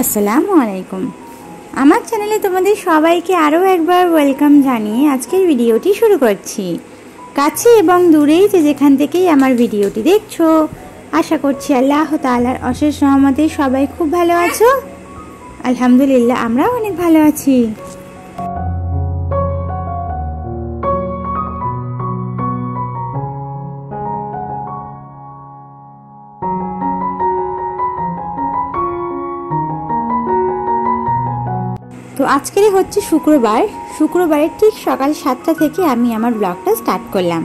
আসসালামু আলাইকুম। আমার চ্যানেলে তোমাদের সবাইকে আরও একবার ওয়েলকাম জানিয়ে আজকের ভিডিওটি শুরু করছি। কাছে এবং দূরেই যে যেখান থেকেই আমার ভিডিওটি দেখছো, আশা করছি আল্লাহ তাআলার অশেষ রহমতে সবাই খুব ভালো আছো। আলহামদুলিল্লাহ, আমরাও অনেক ভালো আছি। তো আজকেরই হচ্ছে শুক্রবারের ঠিক সকাল 7টা থেকে আমি আমার ব্লগটা স্টার্ট করলাম।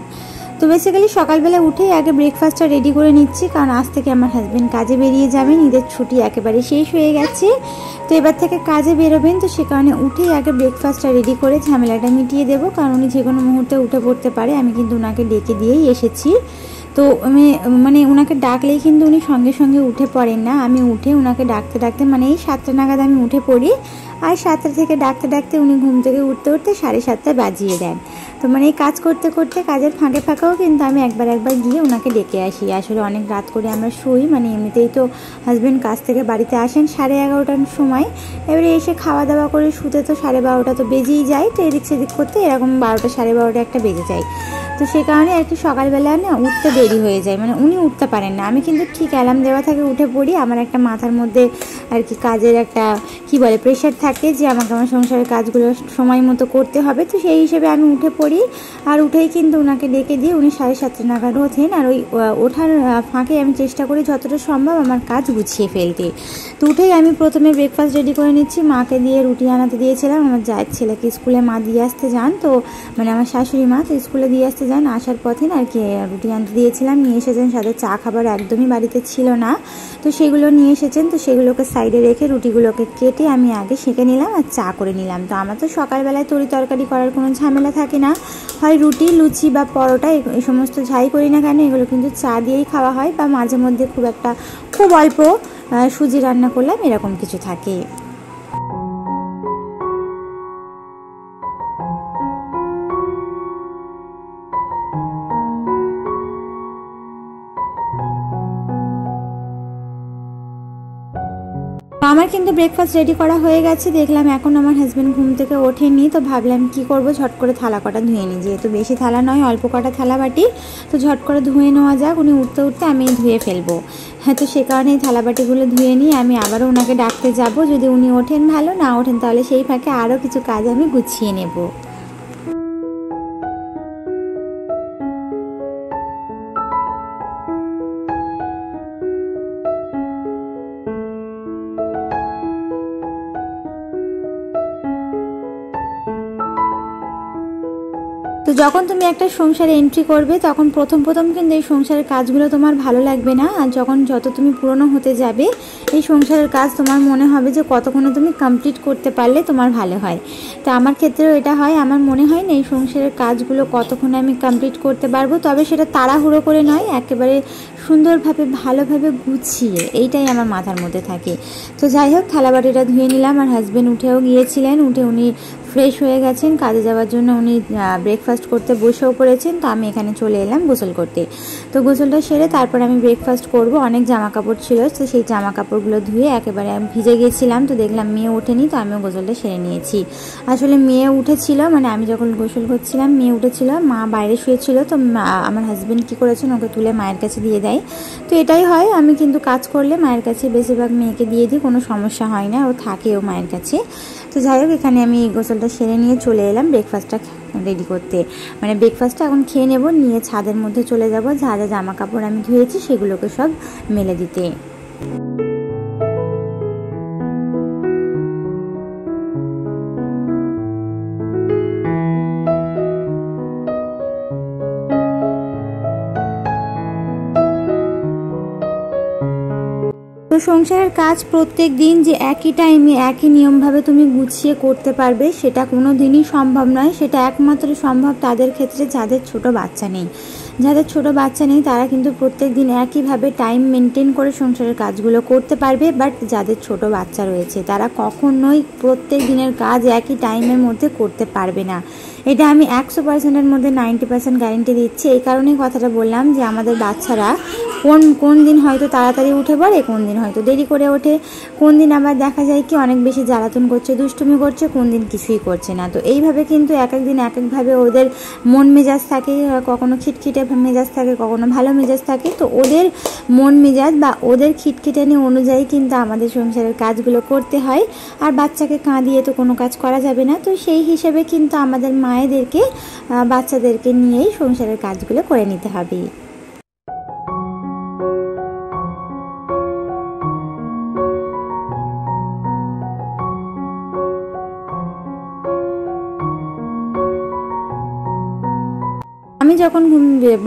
তো বেসিক্যালি সকালবেলা উঠেই আগে ব্রেকফাস্টটা রেডি করে নিচ্ছি, কারণ আজ থেকে আমার হাজব্যান্ড কাজে বেরিয়ে যাবেন। ঈদের ছুটি একেবারে শেষ হয়ে গেছে, তো এবার থেকে কাজে বেরোবেন। তো সে কারণে উঠেই আগে ব্রেকফাস্টটা রেডি করে ঝামেলাটা মিটিয়ে দেবো, কারণ উনি যে কোনো মুহূর্তে উঠে পড়তে পারে। আমি কিন্তু ওনাকে ডেকে দিয়েই এসেছি। তো আমি ওনাকে ডাকলেই কিন্তু উনি সঙ্গে সঙ্গে উঠে পড়েন না। আমি উঠে ওনাকে ডাকতে ডাকতে এই 7টা নাগাদ আমি উঠে পড়ি, আর 7টা থেকে ডাকতে ডাকতে উনি ঘুম থেকে উঠতে 7:30 বাজিয়ে দেন। তো এই কাজ করতে করতে কাজের ফাঁকেও কিন্তু আমি একবার গিয়ে ওনাকে ডেকে আসি। আসলে অনেক রাত করে আমরা শুই, এমনিতেই তো হাজব্যান্ড কাজ থেকে বাড়িতে আসেন 11:30টার সময়। এবারে এসে খাওয়া দাওয়া করে শুতে তো 12:30 তো বেজেই যায়। তো এদিক সেদিক করতে এরকম 12টা 12:30 একটা বেজে যায়। তো সে কারণে আর কি সকালবেলা না উঠতে দেরি হয়ে যায়, উনি উঠতে পারেন না। আমি কিন্তু ঠিক অ্যালার্ম দেওয়া থাকে উঠে পড়ি। আমার একটা মাথার মধ্যে আর কি কাজের একটা প্রেশার থাকে যে আমাকে আমার সংসারের কাজগুলো সময় মতো করতে হবে। তো সেই হিসেবে আমি উঠে পড়ি, আর উঠেই কিন্তু ওনাকে ডেকে দিয়ে উনি 7:30 নাগাদ ওঠেন। আর ওই ওঠার ফাঁকে আমি চেষ্টা করি যতটা সম্ভব আমার কাজ গুছিয়ে ফেলতে। তো উঠেই আমি প্রথমে ব্রেকফাস্ট রেডি করে নিচ্ছি। মাকে দিয়ে রুটি আনাতে দিয়েছিলাম। আমার জায়ের ছেলেকে স্কুলে মা দিয়ে আসতে যান, তো আমার শাশুড়ি মা তো স্কুলে দিয়ে আসতে যান, আসার পথে আর কি রুটি আনতে দিয়েছিলাম। নিয়ে এসেছেন, সাথে চা খাবার একদমই বাড়িতে ছিল না, তো সেগুলো নিয়ে এসেছেন। তো সেগুলোকে সাইডে রেখে রুটিগুলোকে কেটে আমি আগে সেঁকে নিলাম আর চা করে নিলাম। তো আমার তো সকালবেলায় তরি তরকারি করার কোনো ঝামেলা থাকে না, হয় রুটি, লুচি বা পরোটা এই সমস্ত যাই করি না কেন এগুলো কিন্তু চা দিয়েই খাওয়া হয়, বা মাঝে মধ্যে খুব অল্প সুজি রান্না করলাম, এরকম কিছু থাকে। আমার কিন্তু ব্রেকফাস্ট রেডি করা হয়ে গেছে। দেখলাম এখন আমার হাজব্যান্ড ঘুম থেকে ওঠেনি, তো ভাবলাম কি করব, ঝট করে থালা কটা ধুয়ে নিই। যেহেতু বেশি থালা নয়, অল্প কটা থালা বাটি, তো ঝট করে ধুয়ে নেওয়া যাক। উনি উঠতে আমি ধুয়ে ফেলবো। হ্যাঁ, তো সে কারণে এই থালা বাটিগুলো ধুয়ে নিয়ে আমি আবারও ওনাকে ডাকতে যাব। যদি উনি ওঠেন ভালো, না ওঠেন তাহলে সেই ফাঁকে আরও কিছু কাজ আমি গুছিয়ে নেব। তো যখন তুমি একটা সংসারে এন্ট্রি করবে, তখন প্রথম কিন্তু এই সংসারের কাজগুলো তোমার ভালো লাগবে না। আর যত তুমি পুরনো হতে যাবে, এই সংসারের কাজ তোমার মনে হবে যে কতক্ষণে তুমি কমপ্লিট করতে পারলে তোমার ভালো হয়। তো আমার ক্ষেত্রেও এটা হয়। আমার মনে হয় না এই সংসারের কাজগুলো কতক্ষণে আমি কমপ্লিট করতে পারবো, তবে সেটা তাড়াহুড়ো করে নয়, একেবারে সুন্দরভাবে ভালোভাবে গুছিয়ে, এইটাই আমার মাথার মধ্যে থাকে। তো যাই হোক, থালাবাটিটা ধুয়ে নিলাম। আর হাজব্যান্ড উঠেও গিয়েছিলেন, উনি ফ্রেশ হয়ে গেছেন কাজে যাওয়ার জন্য। উনি ব্রেকফাস্ট করতে বসেও পড়েছেন। তো আমি এখানে চলে এলাম গোসল করতে। তো গোসলটা সেরে তারপর আমি ব্রেকফাস্ট করব। অনেক জামা কাপড় ছিল, তো সেই জামা কাপড়গুলো ধুয়ে একেবারে আমি ভিজে গিয়েছিলাম। তো দেখলাম মেয়ে ওঠেনি, তো আমিও গোসলটা সেরে নিয়েছি। আসলে মেয়ে উঠেছিল, আমি যখন গোসল করছিলাম মেয়ে উঠেছিল, মা বাইরে শুয়েছিল। তো আমার হাজব্যান্ড কী করেছেন, ওকে তুলে মায়ের কাছে দিয়ে দেয়। তো এটাই হয়, আমি কিন্তু কাজ করলে মায়ের কাছে বেশিরভাগ মেয়েকে দিয়ে দিই, কোনো সমস্যা হয় না, ও থাকেও মায়ের কাছে। তো যাই হোক, এখানে আমি গোসলটা সেরে নিয়ে চলে এলাম ব্রেকফাস্টটা রেডি করতে। ব্রেকফাস্টটা এখন খেয়ে নেব, নিয়ে ছাদের মধ্যে চলে যাব। যা জামা কাপড় আমি ধুয়েছি সেগুলোকে সব মেলে দিতে। তো সংসারের কাজ প্রত্যেক দিন যে একই টাইমে একই নিয়মভাবে তুমি গুছিয়ে করতে পারবে, সেটা কোনো দিনই সম্ভব নয়। সেটা একমাত্র সম্ভব তাদের ক্ষেত্রে যাদের ছোট বাচ্চা নেই। যাদের ছোট বাচ্চা নেই তারা কিন্তু প্রত্যেক দিন একইভাবে টাইম মেনটেন করে সংসারের কাজগুলো করতে পারবে। বাট যাদের ছোট বাচ্চা রয়েছে তারা কখনোই প্রত্যেক দিনের কাজ একই টাইমের মধ্যে করতে পারবে না। এটা আমি 100%-এর মধ্যে 90% গ্যারেন্টি দিচ্ছি। এই কারণেই কথাটা বললাম যে আমাদের বাচ্চারা কোন দিন হয়তো তাড়াতাড়ি উঠে পড়ে, কোন দিন হয়তো দেরি করে ওঠে, কোন দিন আবার দেখা যায় কি অনেক বেশি জ্বালাতন করছে, দুষ্টুমি করছে, কোন দিন কিছুই করছে না। তো এইভাবে কিন্তু এক এক দিন এক একভাবে ওদের মন মেজাজ থাকে, কখনো খিটখিটে মেজাজ থাকে, কখনো ভালো মেজাজ থাকে। তো ওদের মন মেজাজ বা ওদের খিটখিটানি অনুযায়ী কিন্তু আমাদের সংসারের কাজগুলো করতে হয়। আর বাচ্চাকে কাঁদিয়ে তো কোনো কাজ করা যাবে না। তো সেই হিসেবে কিন্তু আমাদের মায়েদেরকে বাচ্চাদেরকে নিয়েই সংসারের কাজগুলো করে নিতে হবে। আমি যখন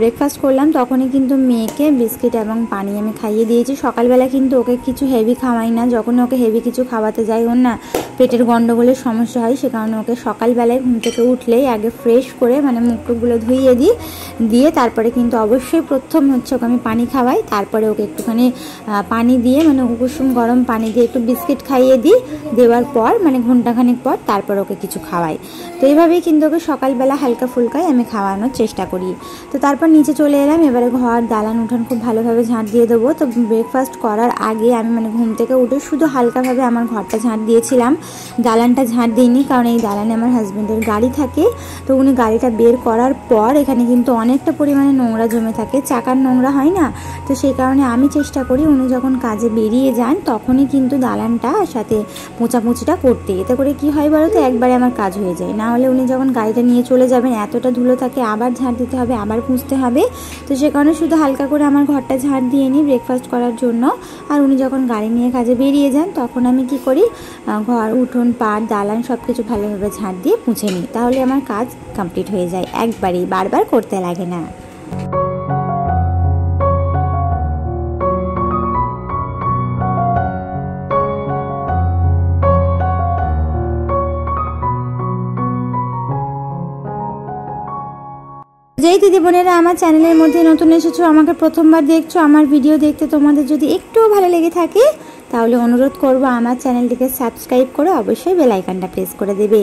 ব্রেকফাস্ট করলাম তখনই কিন্তু মেয়েকে বিস্কিট এবং পানি আমি খাইয়ে দিয়েছি। সকালবেলা কিন্তু ওকে কিছু হেভি খাওয়াই না, যখন ওকে হেভি কিছু খাওয়াতে যাই ওর না পেটের গন্ডগোলের সমস্যা হয়। সে কারণে ওকে সকালবেলায় ঘুম থেকে উঠলেই আগে ফ্রেশ করে মানে মুখটুকগুলো ধুইয়ে দিয়ে তারপরে কিন্তু অবশ্যই প্রথম হচ্ছে ওকে আমি পানি খাওয়াই। তারপরে ওকে একটুখানি পানি দিয়ে মানে কুসুম গরম পানি দিয়ে একটু বিস্কিট খাইয়ে দিই, দেওয়ার পর মানে ঘন্টাখানিক পর তারপর ওকে কিছু খাওয়াই। তো এইভাবেই কিন্তু ওকে সকালবেলা হালকা ফুলকায় আমি খাওয়ানোর চেষ্টা করি। তো তারপর নিচে চলে এলাম, এবারে ঘর দালান উঠান খুব ভালোভাবে ঝাঁট দিয়ে দেবো। তো ব্রেকফাস্ট করার আগে আমি মানে ঘুম থেকে উঠে শুধু হালকাভাবে আমার ঘরটা ঝাঁট দিয়েছিলাম, দালানটা ঝাঁট দিইনি, কারণ এই দালানে আমার হাজব্যান্ডের গাড়ি থাকে। তো উনি গাড়িটা বের করার পর এখানে কিন্তু অনেকটা পরিমাণে নোংরা জমে থাকে, চাকার নোংরা হয় না। তো সেই কারণে আমি চেষ্টা করি উনি যখন কাজে বেরিয়ে যান তখনই কিন্তু দালানটা সাথে মোচামুচিটা করতে। এতে করে কি হয় বলো তো, একবারে আমার কাজ হয়ে যায়। না হলে উনি যখন গাড়িটা নিয়ে চলে যাবেন এতটা ধুলো থাকে, আবার ঝাঁট দিতে হবে, আবার পুঁছতে হবে। তো সে কারণে শুধু হালকা করে আমার ঘরটা ঝাঁট দিয়ে নিই ব্রেকফাস্ট করার জন্য। আর উনি যখন গাড়ি নিয়ে কাজে বেরিয়ে যান তখন আমি কি করি, ঘর উঠোন পাট দালান সব কিছু ভালোভাবে ঝাঁট দিয়ে মুছে নিই। তাহলে আমার কাজ কমপ্লিট হয়ে যায়, একবারেই, বারবার করতে লাগে না। যেই দিদি বোনেরা আমার চ্যানেলের মধ্যে নতুন এসেছো, আমাকে প্রথমবার দেখছো, আমার ভিডিও দেখতে তোমাদের যদি একটুও ভালো লেগে থাকে তাহলে অনুরোধ করব আমার চ্যানেলটিকে সাবস্ক্রাইব করে অবশ্যই বেল আইকনটা প্রেস করে দেবে।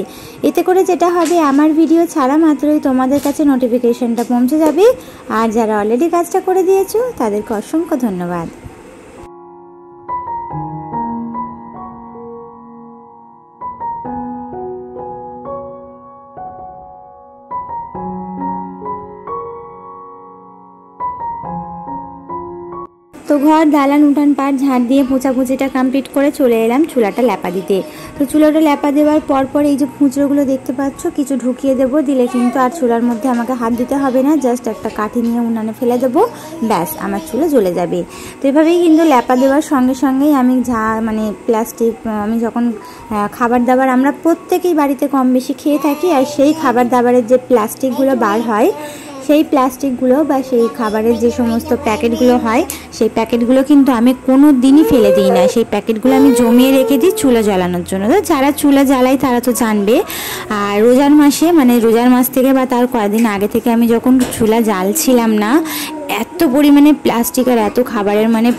এতে করে যেটা হবে, আমার ভিডিও ছাড়া মাত্রই তোমাদের কাছে নোটিফিকেশনটা পৌঁছে যাবে। আর যারা অলরেডি কাজটা করে দিয়েছো তাদেরকে অসংখ্য ধন্যবাদ। তো ঘর দালান উঠান পাট ঝাঁট দিয়ে পোঁচাপুচিটা কমপ্লিট করে চলে এলাম চুলাটা ল্যাপা দিতে। তো চুলাটা ল্যাপা দেওয়ার পর এই যে খুচরোগুলো দেখতে পাচ্ছ কিছু ঢুকিয়ে দেবো, দিলে কিন্তু আর চুলার মধ্যে আমাকে হাত দিতে হবে না, জাস্ট একটা কাঠি নিয়ে উনানে ফেলে দেবো, ব্যাস আমার চুলা জ্বলে যাবে। তো এভাবেই কিন্তু ল্যাপা দেওয়ার সঙ্গে সঙ্গেই আমি মানে প্লাস্টিক, আমি যখন খাবার দাবার আমরা প্রত্যেকেই বাড়িতে কম বেশি খেয়ে থাকি, আর সেই খাবার দাবারের যে প্লাস্টিকগুলো বার হয় সেই প্লাস্টিকগুলো বা সেই খাবারের যে সমস্ত প্যাকেটগুলো হয় সেই প্যাকেটগুলো কিন্তু আমি কোনো দিনই ফেলে দিই না, সেই প্যাকেটগুলো আমি জমিয়ে রেখে দিই চুলা জ্বালানোর জন্য। তো যারা চুলা জ্বালায় তারা তো জানবে। আর রোজার মাসে মানে রোজার মাস থেকে বা তার কয়েকদিন আগে থেকে আমি যখন চুলা জ্বালছিলাম না, এত পরিমাণে প্লাস্টিক আর এত খাবারের মানে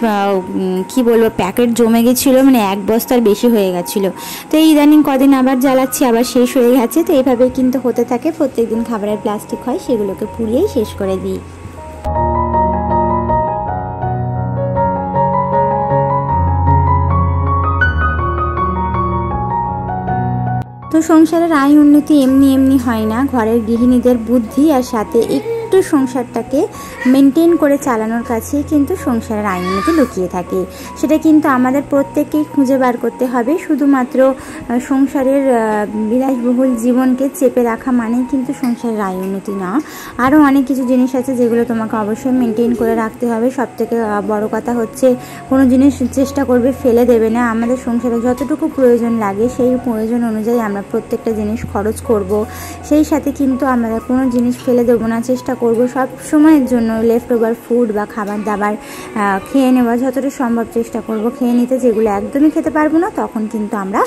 কি বলবো প্যাকেট জমে গেছিলো, মানে এক বস্তার বেশি হয়ে গেছিলো। তো এই ইদানিং কদিন আবার জ্বালাচ্ছি, আবার শেষ হয়ে গেছে। তো এইভাবে কিন্তু হতে থাকে, প্রত্যেকদিন খাবারের প্লাস্টিক হয় সেগুলোকে পুড়িয়েই শেষ করে দিই। তো সংসারের আয় উন্নতি এমনি হয় না, ঘরের গৃহিণীদের বুদ্ধি আর সাথে একটু সংসারটাকে মেনটেন করে চালানোর কাছেই কিন্তু সংসারের আয় উন্নতি লুকিয়ে থাকে। সেটা কিন্তু আমাদের প্রত্যেককেই খুঁজে বার করতে হবে। শুধুমাত্র সংসারের বিলাসবহুল জীবনকে চেপে রাখা মানেই কিন্তু সংসারের আয় উন্নতি না, আরও অনেক কিছু জিনিস আছে যেগুলো তোমাকে অবশ্যই মেনটেন করে রাখতে হবে। সবথেকে বড় কথা হচ্ছে কোনো জিনিস চেষ্টা করবে ফেলে দেবে না। আমাদের সংসারে যতটুকু প্রয়োজন লাগে সেই প্রয়োজন অনুযায়ী আমরা প্রত্যেকটা জিনিস খরচ করব, সেই সাথে কিন্তু আমরা কোনো জিনিস ফেলে দেবো না, চেষ্টা করব সব সময়ের জন্য লেফট ওভার ফুড বা খাবার দাবার খেয়ে নেওয়া যতটা সম্ভব চেষ্টা করব খেয়ে নিতে। যেগুলো একদমই খেতে পারবো না তখন কিন্তু আমরা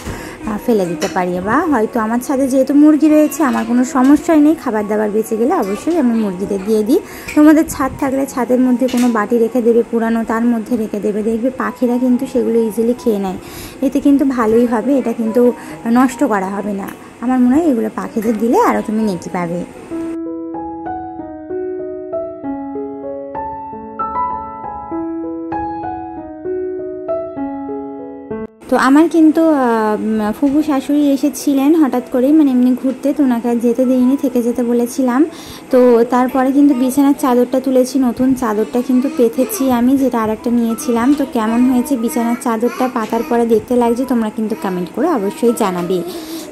ফেলে দিতে পারি। বা হয়তো আমার ছাদে যেহেতু মুরগি রয়েছে আমার কোনো সমস্যাই নেই, খাবার দাবার বেঁচে গেলে অবশ্যই আমি মুরগিদের দিয়ে দিই। তোমাদের ছাদ থাকলে ছাদের মধ্যে কোনো বাটি রেখে দেবে পুরানো, তার মধ্যে রেখে দেবে, দেখবে পাখিরা কিন্তু সেগুলো ইজিলি খেয়ে নেয়। এতে কিন্তু ভালোই হবে, এটা কিন্তু নষ্ট করা হবে না। আমার মনে হয় এগুলো পাখিদের দিলে আরও তুমি নেকি পাবে। তো আমার কিন্তু ফুফু শাশুড়ি এসেছিলেন হঠাৎ করেই, মানে এমনি ঘুরতে, তো ওনাকে আর যেতে দিইনি, থেকে যেতে বলেছিলাম। তো তারপরে কিন্তু বিছানার চাদরটা তুলেছি, নতুন চাদরটা কিন্তু পেতেছি আমি, যেটা আরেকটা নিয়েছিলাম। তো কেমন হয়েছে বিছানার চাদরটা পাতার পরে দেখতে লাগছে, তোমরা কিন্তু কমেন্ট করে অবশ্যই জানাবে।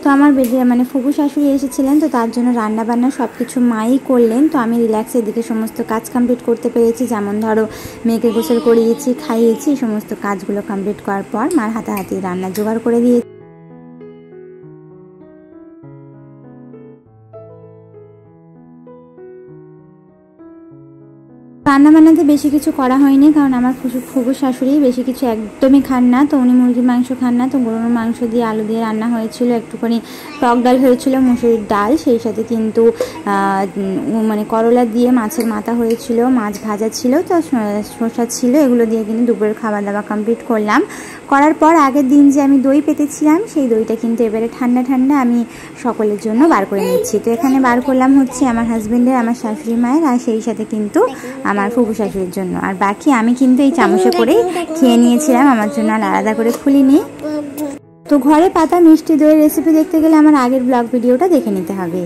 তো আমার মানে ফুফু শাশুড়ি এসেছিলেন, তো তার জন্য রান্না বান্না সব কিছু মাই করলেন। তো আমি রিল্যাক্সে এদিকে সমস্ত কাজ কমপ্লিট করতে পেরেছি, যেমন ধরো মেয়েকে গোসল করিয়েছি, খাইয়েছি, সমস্ত কাজগুলো কমপ্লিট করার পর মার হাতাহাতি রান্না জোগাড় করে দিয়েছি। রান্নাবান্নাতে বেশি কিছু করা হয়নি, কারণ আমার ফুফু শাশুড়ি বেশি কিছু একদমই খান না। তো উনি মুরগির মাংস খান না, তো গরুর মাংস দিয়ে আলু দিয়ে রান্না হয়েছিল, একটুখানি টক ডাল হয়েছিল, মুসুরির ডাল, সেই সাথে কিন্তু মানে করলা দিয়ে মাছের মাথা হয়েছিল, মাছ ভাজা ছিল, তো শসা ছিল, এগুলো দিয়ে কিন্তু দুপুরের খাবার দাবার কমপ্লিট করলাম। করার পর আগের দিন যে আমি দই পেতেছিলাম, সেই দইটা কিন্তু এবারে ঠান্ডা ঠান্ডা আমি সকলের জন্য বার করে নিচ্ছি। তো এখানে বার করলাম হচ্ছে আমার হাজবেন্ডের, আমার শাশুড়ি মায়ের, আর সেই সাথে কিন্তু আমার ফুফু শাশুড়ির জন্য। আর বাকি আমি কিন্তু এই চামচে করেই খেয়ে নিয়েছিলাম, আমার জন্য আর আলাদা করে খুলিনি। তো ঘরে পাতা মিষ্টি দইয়ের রেসিপি দেখতে গেলে আমার আগের ব্লগ ভিডিওটা দেখে নিতে হবে।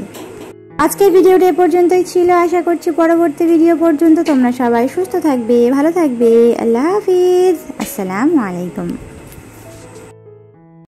আজকের ভিডিওটা এ পর্যন্তই ছিল। আশা করছি পরবর্তী ভিডিও পর্যন্ত তোমরা সবাই সুস্থ থাকবে, ভালো থাকবে। আল্লাহ হাফিজ, আসসালামু আলাইকুম।